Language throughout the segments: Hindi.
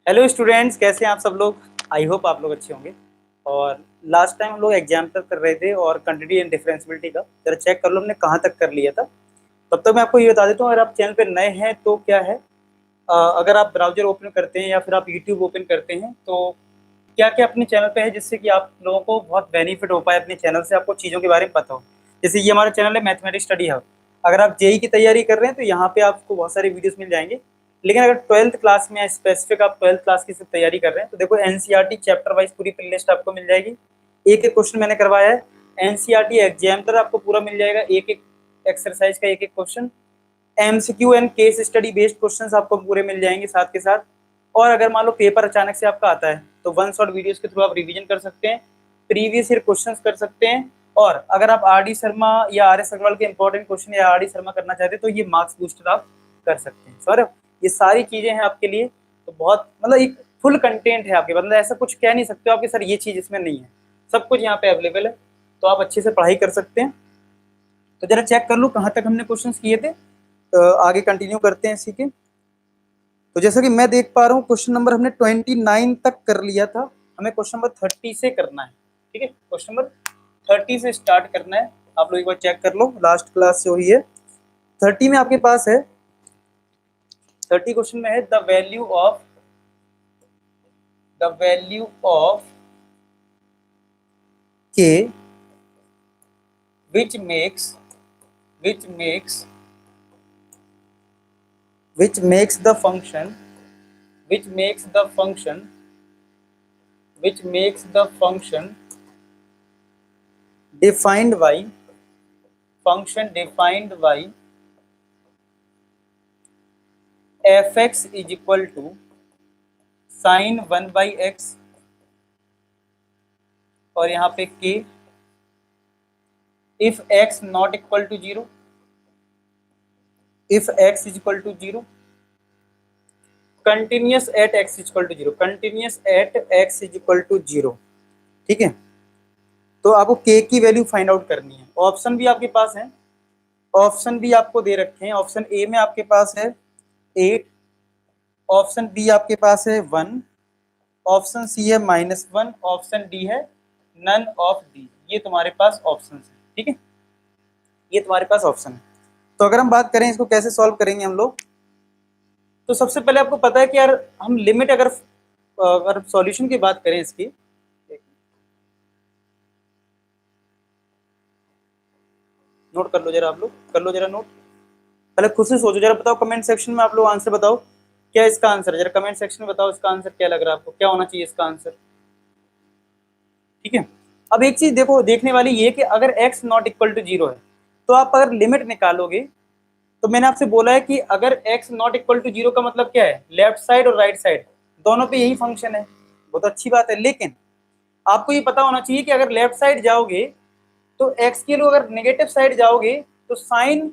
हेलो स्टूडेंट्स, कैसे हैं आप सब लोग। आई होप आप लोग अच्छे होंगे। और लास्ट टाइम हम लोग एग्जाम तक कर रहे थे और कंटिन्यूटी एंड डिफरेंशियबिलिटी का जरा चेक कर लो हमने कहाँ तक कर लिया था। तब तक मैं आपको ये बता देता हूँ, अगर आप चैनल पे नए हैं तो क्या है, अगर आप ब्राउजर ओपन करते हैं या फिर आप यूट्यूब ओपन करते हैं तो क्या क्या अपने चैनल पे है जिससे कि आप लोगों को बहुत बेनिफिट हो पाए, अपने चैनल से आपको चीज़ों के बारे में पता हो। जैसे ये हमारा चैनल है मैथमेटिक्स स्टडी हब। अगर आप जेई की तैयारी कर रहे हैं तो यहाँ पे आपको बहुत सारे वीडियोस मिल जाएंगे। लेकिन अगर 12th क्लास में स्पेसिफिक आप 12th क्लास की सिर्फ तैयारी कर रहे हैं तो देखो एनसीईआरटी चैप्टर वाइज पूरी प्ले लिस्ट आपको मिल जाएगी। एक एक क्वेश्चन मैंने करवाया है। एनसीईआरटी एग्जामिनर आपको पूरा मिल जाएगा, एक एक एक्सरसाइज का एक एक question. MCQ and case study based questions आपको पूरे मिल जाएंगे साथ के साथ। और अगर मान लो पेपर अचानक से आपका आता है तो वन शॉट वीडियोस के थ्रू आप रिवीजन कर सकते हैं, प्रीवियस ईयर क्वेश्चंस कर सकते हैं। और अगर आप आर डी शर्मा या आर एस अग्रवाल के इंपॉर्टेंट क्वेश्चन या आर डी शर्मा करना चाहते हैं तो ये मार्क्स बूस्टर आप कर सकते हैं। सर ये सारी चीजें हैं आपके लिए, तो बहुत मतलब एक फुल कंटेंट है आपके, मतलब ऐसा कुछ कह नहीं सकते हो आपके सर ये चीज इसमें नहीं है। सब कुछ यहाँ पे अवेलेबल है, तो आप अच्छे से पढ़ाई कर सकते हैं। तो जरा चेक कर लो कहाँ तक हमने क्वेश्चन किए थे, तो आगे कंटिन्यू करते हैं इसी के। तो जैसा कि मैं देख पा रहा हूँ क्वेश्चन नंबर हमने 29 तक कर लिया था, हमें क्वेश्चन नंबर 30 से करना है। ठीक है, क्वेश्चन नंबर 30 से स्टार्ट करना है। आप लोग एक बार चेक कर लो, लास्ट क्लास से हुई है। 30 में आपके पास है, 30 क्वेश्चन में है द वैल्यू ऑफ के which makes the function defined by fx is equal to sin 1 by x और यहाँ पे k if x not equal to 0, if x is equal to 0, continuous at x is equal to 0, continuous at x is equal to 0। ठीक है, तो आपको k की वैल्यू फाइंड आउट करनी है। ऑप्शन भी आपके पास है, ऑप्शन भी आपको दे रखे हैं। ऑप्शन ए में आपके पास है 8, ऑप्शन बी आपके पास है 1, ऑप्शन सी है -1, ऑप्शन डी है नन ऑफ दी। ये तुम्हारे पास ऑप्शन है। ठीक है, ये तुम्हारे पास ऑप्शन है। तो अगर हम बात करें इसको कैसे सॉल्व करेंगे हम लोग, तो सबसे पहले आपको पता है कि यार हम लिमिट अगर सॉल्यूशन की बात करें इसकी, नोट कर लो जरा, आप लोग कर लो जरा नोट। पहले खुद से सोचो जरा, बताओ कमेंट सेक्शन में आप लोग आंसर बताओ क्या इसका आंसर है। जरा कमेंट सेक्शन में बताओ इसका आंसर क्या लग रहा है आपको, क्या होना चाहिए इसका आंसर। ठीक है, अब एक चीज देखो देखने वाली ये कि अगर x नॉट इक्वल टू 0 है तो आप अगर लिमिट निकालोगे, तो मैंने आपसे बोला है कि अगर x नॉट इक्वल टू 0 का मतलब क्या है, लेफ्ट साइड और राइट साइड दोनों पे यही फंक्शन है। बहुत अच्छी बात है, लेकिन आपको ये पता होना चाहिए कि अगर लेफ्ट साइड जाओगे तो x के लिए अगर नेगेटिव साइड जाओगे तो साइन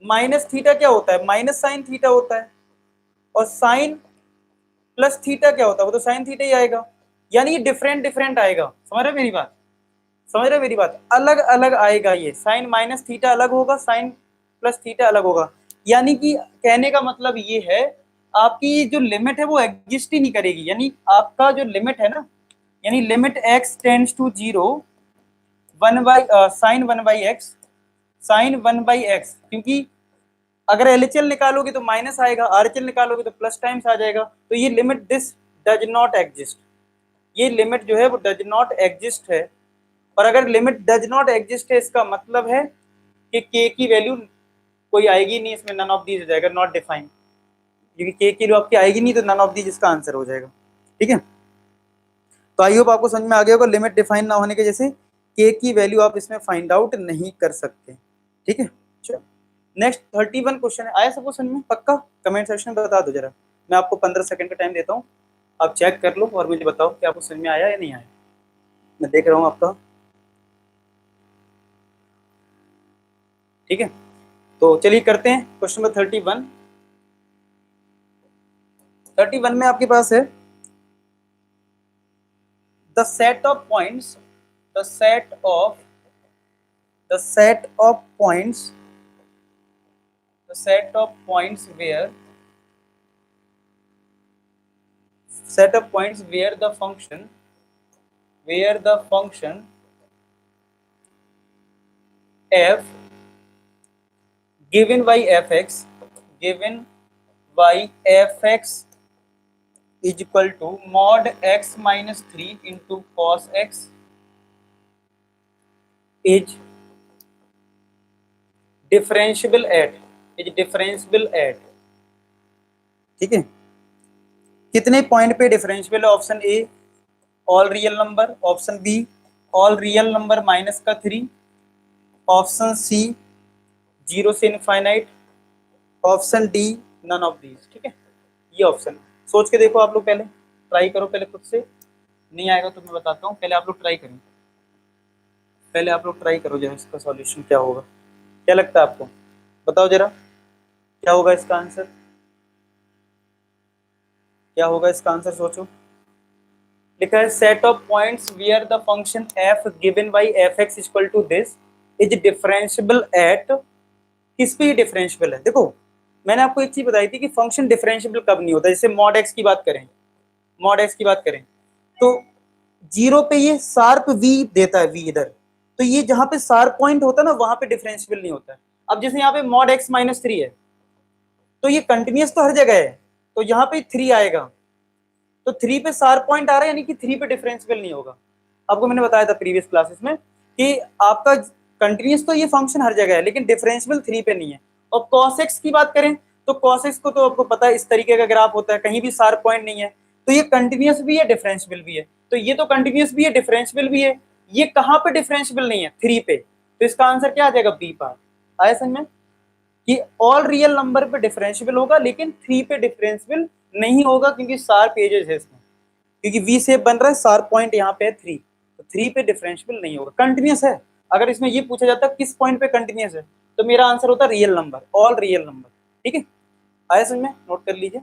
माइनस थीटा क्या होता है, माइनस साइन थीटा होता है। और साइन प्लस थीटा क्या होता है, वो तो साइन थीटा ही आएगा। यानी ये डिफरेंट डिफरेंट आएगा। समझ रहे मेरी बात, समझ रहे मेरी बात, अलग अलग आएगा। ये साइन माइनस थीटा अलग होगा, साइन प्लस थीटा अलग होगा। यानी कि कहने का मतलब ये है आपकी जो लिमिट है वो एग्जिस्ट ही नहीं करेगी। यानी आपका जो लिमिट है ना, यानी limit x tends to 0 1 by sine 1 by x, sine 1 by x, क्योंकि अगर एलएचएल निकालोगे तो माइनस आएगा, आरएचएल निकालोगे तो प्लस टाइम्स आ जाएगा। तो ये limit this does not exist, ये लिमिट जो है वो डज नॉट एग्जिस्ट है। और अगर लिमिट डज नॉट एग्जिस्ट है इसका मतलब है कि k की वैल्यू कोई आएगी नहीं, इसमें नन ऑफ दीज हो जाएगा, नॉट डिफाइन। क्योंकि k की वैल्यू आपकी आएगी नहीं तो नन ऑफ दीज इसका आंसर हो जाएगा। ठीक है, तो आई होप आपको समझ में आ गया होगा, लिमिट डिफाइन ना होने के जैसे k की वैल्यू आप इसमें फाइंड आउट नहीं कर सकते। ठीक है, चलो नेक्स्ट 31 क्वेश्चन है। आया सबको समझ में पक्का? कमेंट सेक्शन में बता दो जरा, मैं आपको 15 सेकंड का टाइम देता हूँ, आप चेक कर लो और मुझे बताओ कि आपको समझ में आया या नहीं आया। मैं देख रहा हूँ आपका। ठीक है, तो चलिए करते हैं क्वेश्चन नंबर 31। 31 में आपके पास है the set of points, the set of points, the set of points where set of points where the function f given by fx is equal to mod x minus 3 into cos x is differential at, ठीक है। कितने पॉइंट पे डिफरेंशियल है? Option A all real number, option B all real number minus का 3, ऑप्शन सी 0 से इनफाइनाइट, option D none of these, ठीक है। ये ऑप्शन सोच के देखो आप लोग, पहले ट्राई करो, पहले खुद से, नहीं आएगा तो मैं बताता हूँ, पहले आप लोग ट्राई करें, पहले आप लोग ट्राई करो जरा इसका सॉल्यूशन क्या होगा। क्या लगता है आपको? बताओ जरा क्या होगा इसका आंसर, क्या होगा इसका आंसर, सोचो। लिखा है set of points where the function f given by fx equal to this is differentiable at, किस पे डिफरेंशिएबल है? देखो मैंने आपको एक चीज बताई थी कि फंक्शन डिफरेंशिएबल कब नहीं होता। जैसे मॉड x की बात करें, तो 0 पे ये शार्प v देता है, v इधर, तो ये जहां पे शार्प पॉइंट होता है ना, वहां पे डिफरेंशिएबल नहीं होता है। अब जैसे यहाँ पे मॉड x माइनस 3 है, तो ये कंटिन्यूस तो हर जगह है, तो यहाँ पे 3 आएगा, तो 3 पे शार्प पॉइंट आ रहा है, यानी कि 3 पे डिफरेंशिएबल नहीं होगा। आपको मैंने बताया था प्रीवियस क्लासेस में कि आपका कंटिन्यूस तो ये फंक्शन हर जगह है, लेकिन डिफरेंशिएबल 3 पे नहीं है। और cos x की बात करें तो cos x को तो आपको पता है इस तरीके का ग्राफ होता है, कहीं भी शार्प पॉइंट नहीं है, तो ये कंटिन्यूस भी है डिफरेंशिएबल भी है, तो ये तो कंटिन्यूस भी है डिफरेंशिएबल भी है, ये कहाँ पे डिफरेंशिएबल नहीं है? 3 पे। तो इसका आंसर क्या आ जाएगा? B part. आया समझ में कि ऑल रियल नंबर पे डिफरेंशिएबल होगा, लेकिन 3 पे डिफरेंशिएबल नहीं होगा, क्योंकि शार्प एजेस है इसमें, क्योंकि वी शेप बन रहा है, शार्प पॉइंट यहाँ पे है 3, तो 3 पे डिफरेंशिएबल नहीं होगा, कंटिन्यूस है। अगर इसमें ये पूछा जाता किस पॉइंट पे कंटिन्यूस है, तो मेरा आंसर होता real number, all real number, ठीक है। आया समझ में? नोट कर लीजिए।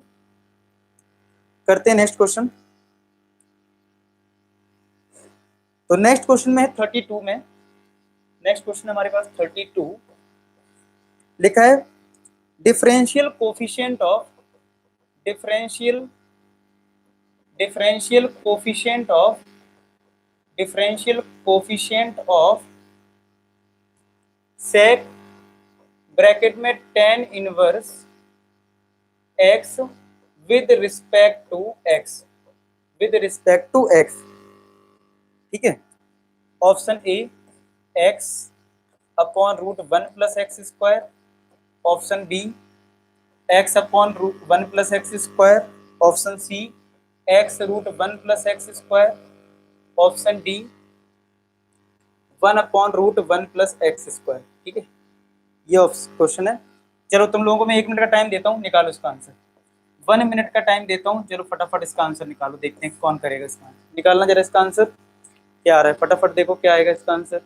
करते हैं नेक्स्ट क्वेश्चन। तो नेक्स्ट क्वेश्चन में है 32 में, नेक्स्ट क्वेश्चन हमारे पास 32 लिखा है differential coefficient of differential coefficient of sec bracket में tan inverse x with respect to x, ठीक है। Option A x upon root 1 plus x square, option B x upon root 1 plus x square, option C x root 1 plus x square, option D 1 upon root 1 plus x square, ठीक है। ये क्वेश्चन है। चलो तुम लोगों को मैं 1 मिनट का टाइम देता हूँ, निकालो इसका आंसर। 1 मिनट का टाइम देता हूँ, चलो फटाफट इसका आंसर निकालो, देखते हैं कौन करेगा इसका आंसर। निकालना जरा इसका आंसर क्या आ रहा है, फटाफट देखो क्या आएगा इसका आंसर।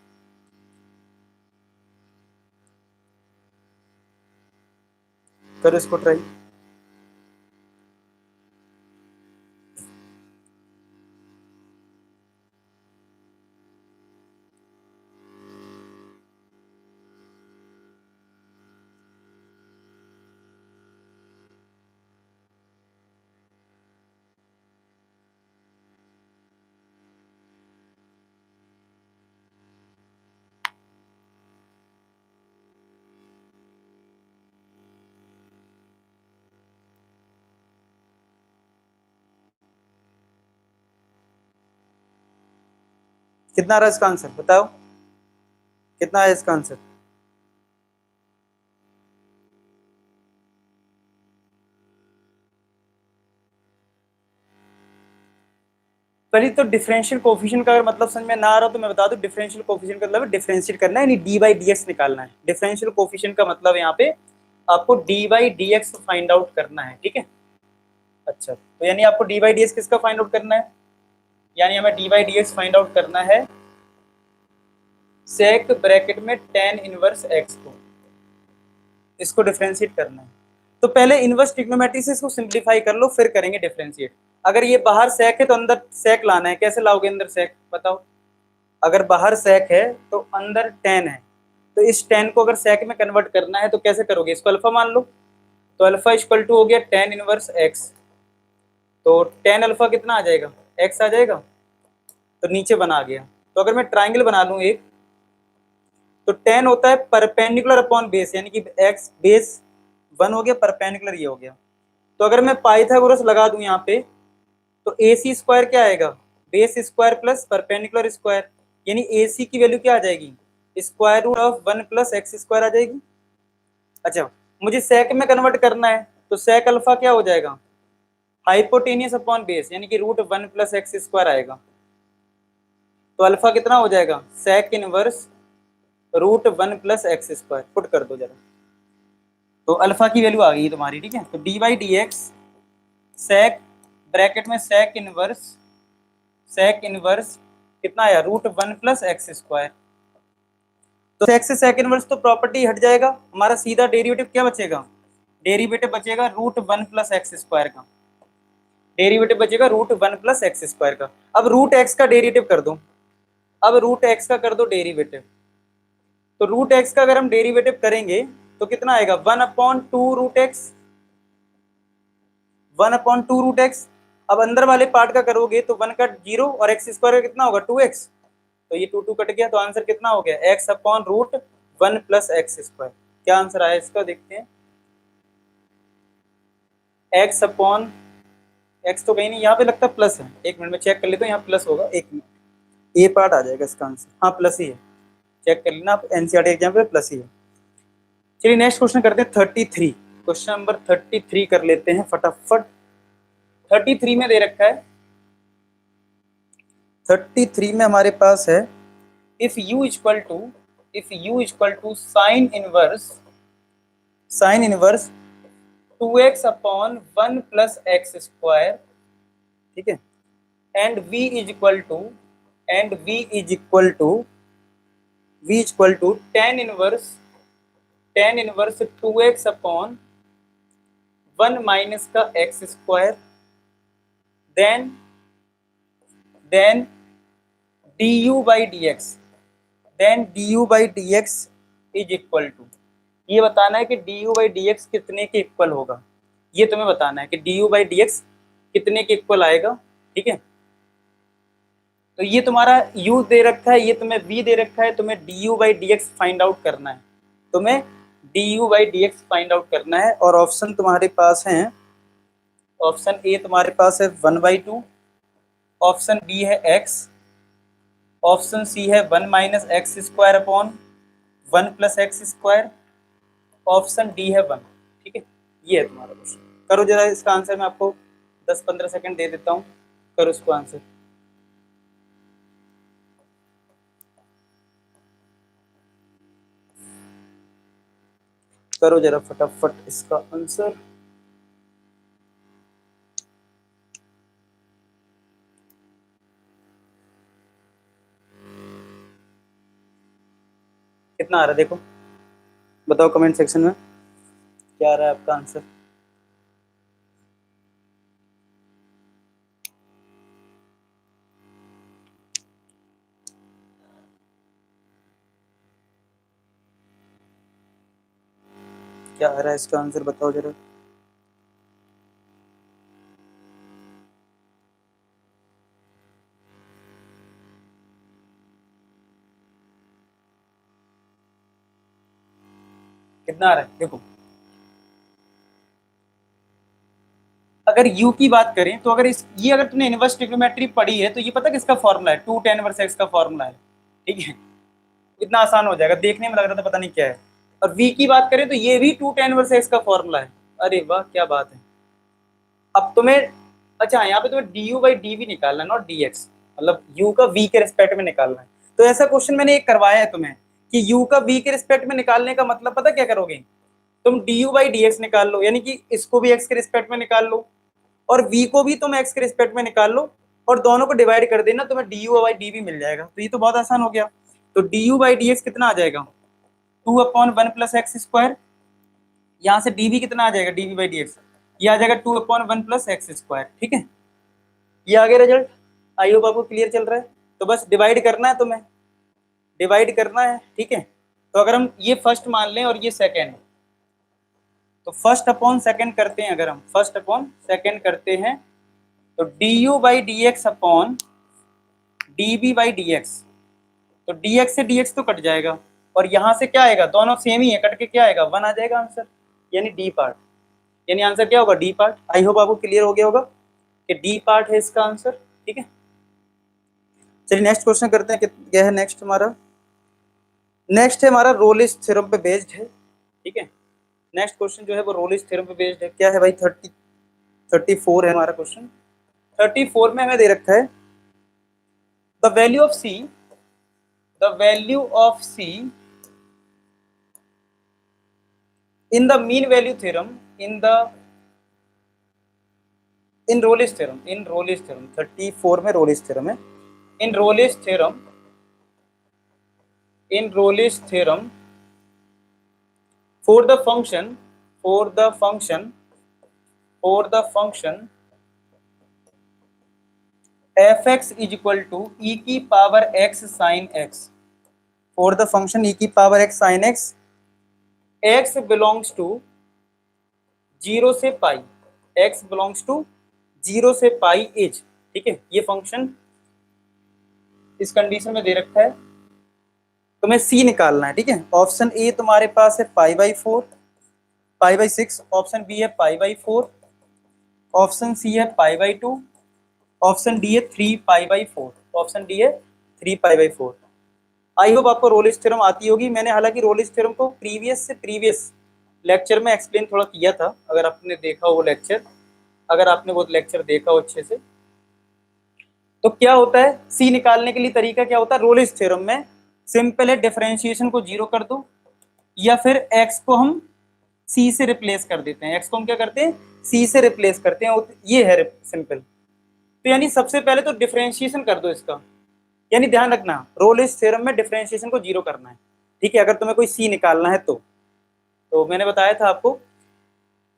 करो इसको ट्राई। कितना आ रहा है इसका आंसर, बताओ कितना है इसका आंसर। पहले तो डिफरेंशियल कोफिशिएंट का अगर मतलब समझ में ना आ रहा तो मैं बता दूं, डिफरेंशियल कोफिशिएंट का मतलब डिफरेंशिएट करना है, यानी डी बाई डी एक्स निकालना है। डिफरेंशियल कोफिशिएंट का मतलब यहाँ पे आपको D by D x find out करना है, ठीक है। अच्छा, तो यानी आपको डी बाई डी एक्स किसका फाइंड आउट करना है? यानी हमें D by D x find out करना है सेक ब्रैकेट में tan इनवर्स x को, इसको डिफरेंशिएट करना है। तो पहले इनवर्स ट्रिग्नोमेट्री से इसको सिंप्लीफाई कर लो, फिर करेंगे डिफरेंशिएट। अगर ये बाहर सेक है तो अंदर सेक लाना है, कैसे लाओगे अंदर सेक, बताओ। अगर बाहर सेक है तो अंदर tan है, तो इस tan को अगर सेक में कन्वर्ट करना है तो कैसे करोगे? इसको अल्फा मान लो, तो अल्फा इक्वल टू हो गया tan इनवर्स x, तो टेन अल्फा कितना आ जाएगा, एक्स आ जाएगा। तो नीचे बना गया। तो अगर मैं ट्राइंगल बना लूँ एक, तो टेन होता है परपेंडिकुलर अपॉन बेस, यानी कि एक्स बेस 1 हो गया, परपेंडिकुलर ये हो गया। तो अगर मैं पाइथागोरस लगा दूं यहाँ पे, तो ए सी स्क्वायर क्या आएगा, base square plus perpendicular square, यानी ए सी की वैल्यू क्या आ जाएगी, square root of 1 plus x square आ जाएगी। अच्छा, मुझे सेक में कन्वर्ट करना है, तो सेक अल्फा क्या हो जाएगा, हाइपोटेनियस अपॉन बेस, यानी कि रूट 1 प्लस एक्स स्क्वायर आएगा। तो अल्फा कितना हो जाएगा, sec inverse root 1 plus x square. Put कर दो जरा, तो अल्फा की वैल्यू आ गई तुम्हारी, ठीक है। तो D by D x sec bracket में सेक इनवर्स कितना आया, रूट 1 प्लस एक्स स्क्वायर। तो सेक से सेक इनवर्स तो प्रॉपर्टी हट जाएगा, हमारा सीधा डेरिवेटिव क्या बचेगा, डेरिवेटिव बचेगा रूट 1 प्लस एक्स स्क्वायर का, डेरिवेटिव बचेगा रूट 1 प्लस एक्स स्क्वायर का। अब रूट एक्स का डेरिवेटिव कर दो, अब रूट एक्स का कर दो डेरिवेटिव। तो रूट एक्स का अगर हम डेरिवेटिव करेंगे तो कितना आएगा, 1/2 रूट एक्स, 1/2 रूट एक्स। अब अंदर वाले पार्ट का करोगे तो 1 का 0 और एक्स स्क्वायर का कितना होगा 2x, तो ये 2 कट गया, तो आंसर कितना हो गया, x upon root 1 plus x square. क्या आंसर आया इसका, देखते हैं। x अपॉन x तो कहीं नहीं, यहाँ पे लगता है प्लस है, एक मिनट में चेक कर लेते हैं, यहाँ प्लस होगा, एक मिनट, ए पार्ट आ जाएगा इसका आंसर, हाँ प्लस ही है, चेक कर लेना आप, एनसीईआरटी एग्जाम पे प्लस ही है। चलिए नेक्स्ट क्वेश्चन करते हैं 33, क्वेश्चन नंबर 33 कर लेते हैं फटाफट। 33 में दे रखा है, 33 में हमारे पास है, if u equal to sine inverse 2x upon 1 plus x square, ठीक है, and v is equal to tan inverse 2x upon 1 minus का x square, then du by D x is equal to, ये बताना है कि du बाई डी एक्स कितने के इक्वल होगा, ये तुम्हें बताना है कि du बाई डी एक्स कितने के इक्वल आएगा, ठीक है। तो ये तुम्हारा u दे रखा है, ये तुम्हें v दे रखा है, तुम्हें du by D x find out करना है, तुम्हें du by D x find out करना है। और ऑप्शन तुम्हारे पास हैं, ऑप्शन ए तुम्हारे पास है 1/2, ऑप्शन बी है x, ऑप्शन सी है 1 minus x square upon 1 plus x square, option D है 1, ठीक है। ये है तुम्हारा क्वेश्चन, करो जरा इसका आंसर, मैं आपको 10-15 सेकंड दे देता हूँ, करो इसको आंसर। करो जरा फटाफट इसका आंसर। कितना आ रहा है देखो, बताओ कमेंट सेक्शन में क्या आ रहा है आपका आंसर। क्या आ रहा है इसका आंसर, बताओ जरा। कितना आ रहा है देखो, अगर u की बात करें तो अगर ये अगर तुमने इनवर्स ट्रिग्नोमेट्री पढ़ी है तो ये पता किसका फॉर्मूला है, 2 tan इनवर्स x का फॉर्मूला है, ठीक है। इतना आसान हो जाएगा, देखने में लग रहा था पता नहीं क्या है। और v की बात करें तो ये भी 2 tan इनवर्स x का फॉर्मूला है। अरे वाह क्या बात है। अब तुम्हें, अच्छा यहाँ पे तुम्हें du बाई डी निकालना है, नॉट dx, मतलब u का v के रिस्पेक्ट में निकालना है। तो ऐसा क्वेश्चन मैंने एक करवाया है तुम्हें कि u का v के रिस्पेक्ट में निकालने का मतलब पता क्या करोगे, तुम du बाई डी निकाल लो, यानी कि इसको भी x के रिस्पेक्ट में निकाल लो और v को भी तुम x के रिस्पेक्ट में निकाल लो और दोनों को डिवाइड कर देना, तुम्हें du बाई डी मिल जाएगा। तो ये तो बहुत आसान हो गया। तो du बाई डी कितना आ जाएगा, 2/1 प्लस एक्स स्क्वायर, यहाँ से dv कितना आ जाएगा, dv बाई डी ये आ जाएगा 2/1 प्लस एक्स स्क्वायर, ठीक है। ये आ गया रिजल्ट, आई होप आपको क्लियर चल रहा है। तो बस डिवाइड करना है, तुम्हें डिवाइड करना है, ठीक है। तो अगर हम ये फर्स्ट मान लें और ये सेकेंड, तो फर्स्ट अपॉन सेकेंड करते हैं, अगर हम फर्स्ट अपॉन सेकेंड करते हैं तो du/dx अपॉन db/dx, तो dx से dx तो कट जाएगा और यहाँ से क्या आएगा, दोनों सेम ही है, कट के क्या आएगा 1 आ जाएगा आंसर, यानी डी पार्ट, यानी आंसर क्या होगा डी पार्ट। आई होप आपको क्लियर हो गया होगा कि डी पार्ट है इसका आंसर। ठीक है, चलिए नेक्स्ट क्वेश्चन करते हैं। क्या है नेक्स्ट हमारा, नेक्स्ट है हमारा रोलिस थ्योरम पे बेस्ड है। ठीक है, नेक्स्ट क्वेश्चन जो है वो रोलिस थ्योरम पे बेस्ड है। क्या है भाई 34 है हमारा क्वेश्चन। 34 में हमें दे रखा है the value of C, the value of C in the mean value theorem in Rolle's theorem, in Rolle's theorem 34 में रोलिस थ्योरम है। In Rolle's theorem, in Rolle's theorem for the function fx is equal to e की power x sin x, for the function e की power x sin x, x belongs to 0 से पाई, x belongs to 0 से पाई एज। ठीक है, ये फंक्शन इस कंडीशन में दे रखा है, तुम्हें सी निकालना है। ठीक है, ऑप्शन ए तुम्हारे पास है π/4, π/6, ऑप्शन बी है π/4, ऑप्शन सी है π/2, ऑप्शन डी है 3π/4, ऑप्शन डी है 3π/4। आई होप आपको रोलिस थ्योरम आती होगी। मैंने हालांकि रोलिस थ्योरम को प्रीवियस लेक्चर में एक्सप्लेन थोड़ा किया था, अगर आपने देखा हो वो लेक्चर, अगर आपने वो लेक्चर देखा हो अच्छे से, तो क्या होता है सी निकालने के लिए तरीका क्या होता है, रोलिस थ्योरम में सिंपल है, डिफरेंशिएशन को 0 कर दो या फिर x को हम c से रिप्लेस कर देते हैं, x को हम क्या करते हैं c से रिप्लेस करते हैं, ये है सिंपल। तो यानी सबसे पहले तो डिफरेंशिएशन कर दो इसका, यानी ध्यान रखना रोलिस थ्योरम में डिफरेंशिएशन को 0 करना है। ठीक है, अगर तुम्हें कोई c निकालना है तो मैंने बताया था आपको।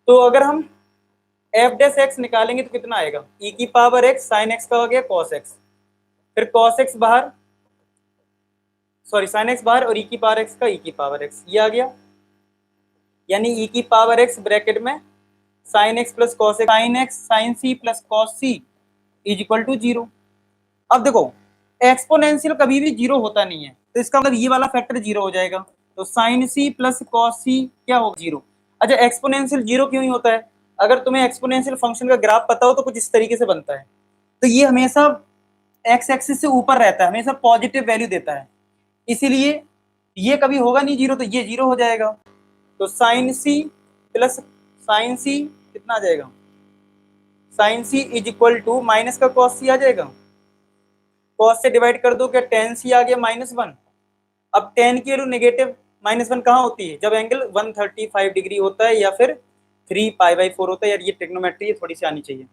तो अगर हम f' निकालेंगे तो कितना आएगा, e की पावर x sin x का हो गया cos x, फिर cos x बाहर, सॉरी sin x बाहर और e की पावर x का e की पावर x, ये आ गया, यानी e की पावर x ब्रैकेट में sin x plus cos x, sin x sin c plus cos c is equal to 0। अब देखो एक्सपोनेंशियल कभी भी 0 होता नहीं है, तो इसका मतलब ये वाला फैक्टर 0 हो जाएगा, तो sin c plus cos c क्या होगा 0। अच्छा एक्सपोनेंशियल 0 क्यों नहीं होता है, अगर तुम्हें एक्सपोनेंशियल फंक्शन का ग्राफ पता हो तो कुछ इस तरीके से बनता है, तो ये हमेशा एक्स एक्सिस से ऊपर रहता है, हमेशा पॉजिटिव वैल्यू देता है, इसीलिए ये कभी होगा नहीं 0, तो ये 0 हो जाएगा। तो sin c plus sin c कितना आ जाएगा, sin c is equal to minus का cos c आ जाएगा, cos से डिवाइड कर दो क्या tan c आ गया -1। अब tan की वैल्यू नेगेटिव -1 कहाँ होती है, जब एंगल 135 डिग्री होता है या फिर 3π/4 होता है। यार ये ट्रिग्नोमेट्री थोड़ी सी आनी चाहिए,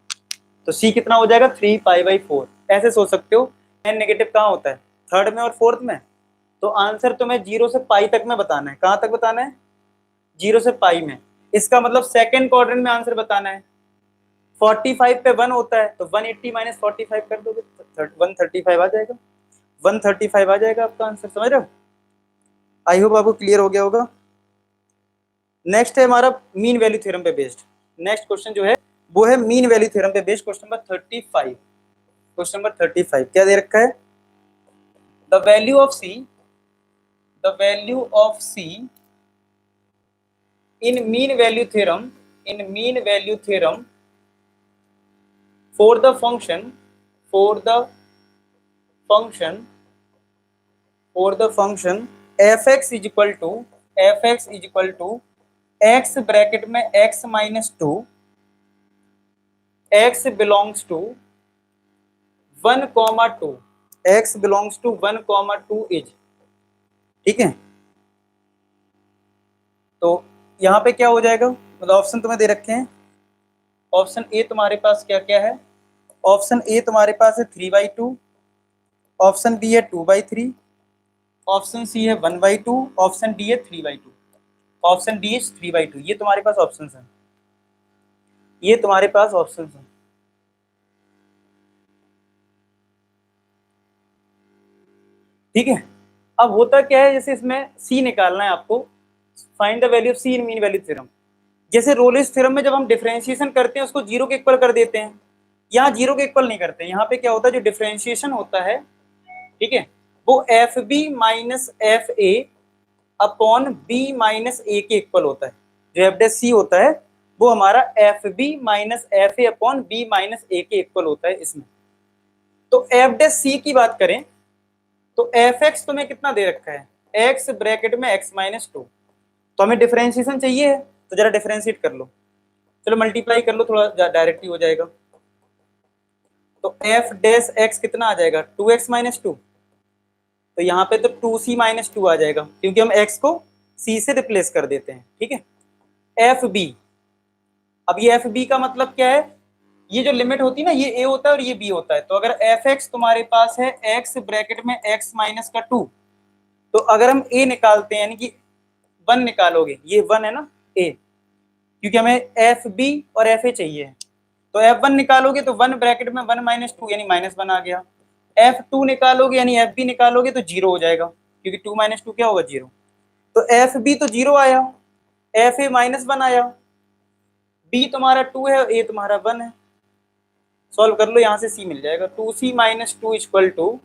तो c कितना हो जाएगा 3π/4। ऐसे सोच सकते हो tan नेगेटिव कहाँ होता है, थर्ड में और फोर्थ में। तो आंसर तुम्हें 0 से पाई तक में बताना है, कहाँ तक बताना है 0 से पाई में, इसका मतलब सेकंड क्वाड्रेंट में आंसर बताना है। 45 पे 1 होता है तो 180 - 45 कर दोगे 135 आ जाएगा, 135 आ जाएगा आपका आंसर, समझ रहे हो। आई होप आपको क्लियर हो गया होगा। नेक्स्ट है हमारा मीन वैल्यू थ्योरम पे बेस्ड, नेक्स्ट क्वेश्चन जो है वो है मीन वैल्यू थ्योरम पे based, question number 35। Question number 35 क्या दे रखा है, the value of C, the value of C in mean value theorem, in mean value theorem for the function, for the function, for the function fx is equal to, fx is equal to x bracket में x -2, x belongs to 1,2, x belongs to 1,2 is। ठीक है, तो यहाँ पे क्या हो जाएगा, मतलब ऑप्शन तुम्हें दे रखे हैं, ऑप्शन ए तुम्हारे पास क्या क्या है, ऑप्शन ए तुम्हारे पास है 3/2, ऑप्शन बी है 2/3, ऑप्शन सी है 1/2, ऑप्शन डी है 3/2, ऑप्शन डी इज 3/2। ये तुम्हारे पास ऑप्शंस हैं, ये तुम्हारे पास ऑप्शंस हैं। ठीक है, अब होता क्या है, जैसे इसमें सी निकालना है आपको, find the value of C in mean value theorem. जैसे रोलिस थ्योरम में जब हम डिफरेंशिएशन करते हैं उसको 0 के इक्वल कर देते हैं, यहाँ जीरो के इक्वल नहीं करते, यहाँ पे क्या होता है जो डिफरेंशिएशन होता है, ठीक है, वो F B minus F A upon B minus A के इक्वल होता है। जो एफ डैश सी होता है वो हमारा F B minus F A upon B minus A के इक्वल होता है इसमें। तो एफ डैश सी की बात करें तो एफ एक्स तुम्हें कितना दे रखा है, एक्स ब्रैकेट में एक्स माइनस टू, तो हमें डिफरेंशिएशन चाहिए है तो जरा डिफरेंशिएट कर लो, चलो मल्टीप्लाई कर लो, थोड़ा डायरेक्टली हो जाएगा। तो एफ डैश एक्स कितना आ जाएगा, टू एक्स माइनस टू, तो यहाँ पे तो टू सी माइनस टू आ जाएगा क्योंकि हम एक्स को सी से रिप्लेस कर देते हैं, ठीक है। एफ बी, अब ये एफ बी का मतलब क्या है, ये जो लिमिट होती है ना, ये ए होता है और ये बी होता है, तो अगर एफ एक्स तुम्हारे पास है एक्स ब्रैकेट में एक्स माइनस का टू, तो अगर हम ए निकालते हैं यानी कि वन निकालोगे, ये वन है ना ए, क्योंकि हमें एफ बी और एफ ए चाहिए, तो एफ वन निकालोगे तो वन ब्रैकेट में वन माइनस टू यानी माइनस वन आ गया, एफ टू निकालोगे यानी एफ बी निकालोगे तो जीरो हो जाएगा, क्योंकि टू माइनस टू क्या होगा, जीरो। तो एफ बी तो जीरो आया, एफ ए माइनस वन आया, बी तुम्हारा टू है, ए तुम्हारा वन है, सॉल्व कर लो, यहाँ से सी मिल जाएगा, two C minus two equal to,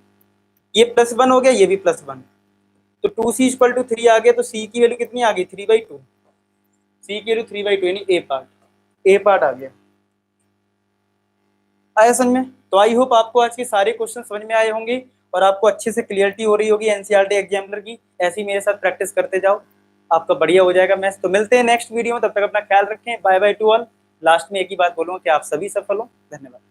ये प्लस वन हो गया, ये भी प्लस वन, तो two C equal to three आ गया, तो सी की वैल्यू कितनी आ गई, थ्री बाई टू, सी की वैल्यू थ्री बाई टू यानी ए पार्ट आ गया। आया समझ में? तो आई होप आपको आज के सारे क्वेश्चन समझ में आए होंगे और आपको अच्छे से क्लियरिटी हो रही होगी एनसीईआरटी एग्जामिनर की। ऐसे ही मेरे साथ प्रैक्टिस करते जाओ, आपका बढ़िया हो जाएगा मैथ्स। तो मिलते हैं नेक्स्ट वीडियो में, तब तक अपना ख्याल रखें, bye bye to all. Last में एक ही बात बोलूँगा कि आप सभी सफल हो। धन्यवाद।